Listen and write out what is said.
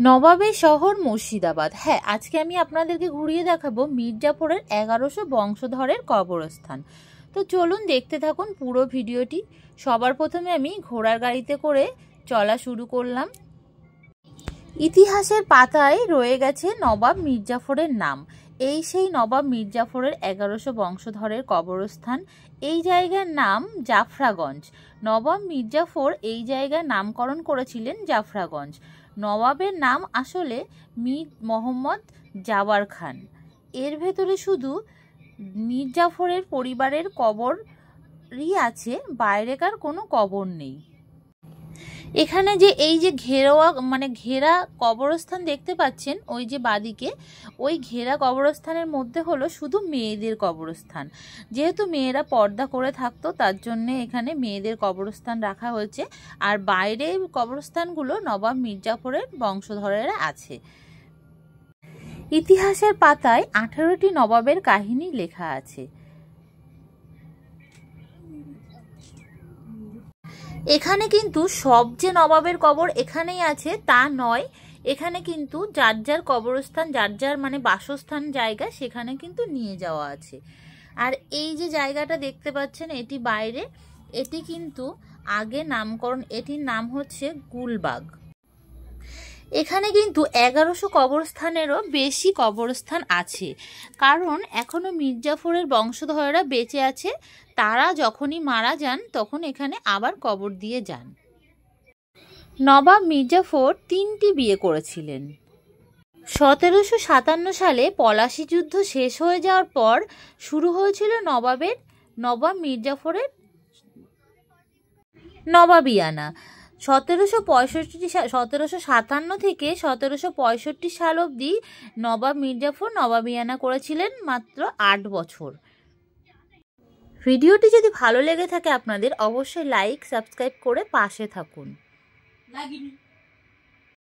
নবাবের শহর মুর্শিদাবাদ। হ্যাঁ, আজকে আমি আপনাদেরকে ঘুরিয়ে দেখাবো মির্জাফরের 1100 বংশধরের কবরস্থান। তো চলুন দেখতে থাকুন পুরো ভিডিওটি। সবার প্রথমে আমি ঘোড়ার গাড়িতে করে চলা শুরু করলাম। ইতিহাসের পাতায় রয়ে গেছে নবাব মির্জাফরের নাম। এই সেই নবাব মির্জাফরের 1100 বংশধরের কবরস্থান। এই জায়গার নাম জাফরাগঞ্জ। নবাব মির্জাফর এই জায়গার নামকরণ করেছিলেন জাফরাগঞ্জ। নবাবের নাম আসলে মীর মোহাম্মদ জাওয়ার খান। এর ভেতরে শুধু মির্জাফরের পরিবারের কবরই আছে, বাইরেকার কোনো কবর নেই। এখানে যে এই যে ঘেরা কবরস্থান দেখতে পাচ্ছেন, ওই যে বাদিকে ওই ঘেরা কবরস্থানের মধ্যে হলো শুধু মেয়েদের কবরস্থান। যেহেতু মেয়েরা পর্দা করে থাকতো, তার জন্য এখানে মেয়েদের কবরস্থান রাখা হয়েছে। আর বাইরে কবরস্থানগুলো নবাব মির্জাফরের বংশধরেরা আছে। ইতিহাসের পাতায় 18টি নবাবের কাহিনী লেখা আছে। এখানে কিন্তু সব যে নবাবের কবর এখানেই আছে তা নয়। এখানে কিন্তু যার যার কবরস্থান, যার যার মানে বাসস্থান জায়গা, সেখানে কিন্তু নিয়ে যাওয়া আছে। আর এই যে জায়গাটা দেখতে পাচ্ছেন, এটি বাইরে, এটি কিন্তু আগে নামকরণ, এটির নাম হচ্ছে গুলবাগ। এখানে কিন্তু 1100 কবরস্থানেরও বেশি কবরস্থান আছে, কারণ এখনো মির্জাফরের বংশধরেরা বেঁচে আছে। তারা যখনই মারা যান তখন এখানে আবার কবর দিয়ে যান। নবাব মির্জাফর 3টি বিয়ে করেছিলেন। 1757 সালে পলাশী যুদ্ধ শেষ হয়ে যাওয়ার পর শুরু হয়েছিল নবাব মির্জাফরের নবাবিয়ানা। 1757 থেকে 1765 সাল অবধি নবাব মির্জাফর নবাবিয়ানা করেছিলেন মাত্র 8 বছর। ভিডিওটি যদি ভালো লেগে থাকে আপনাদের, অবশ্যই লাইক সাবস্ক্রাইব করে পাশে থাকুন।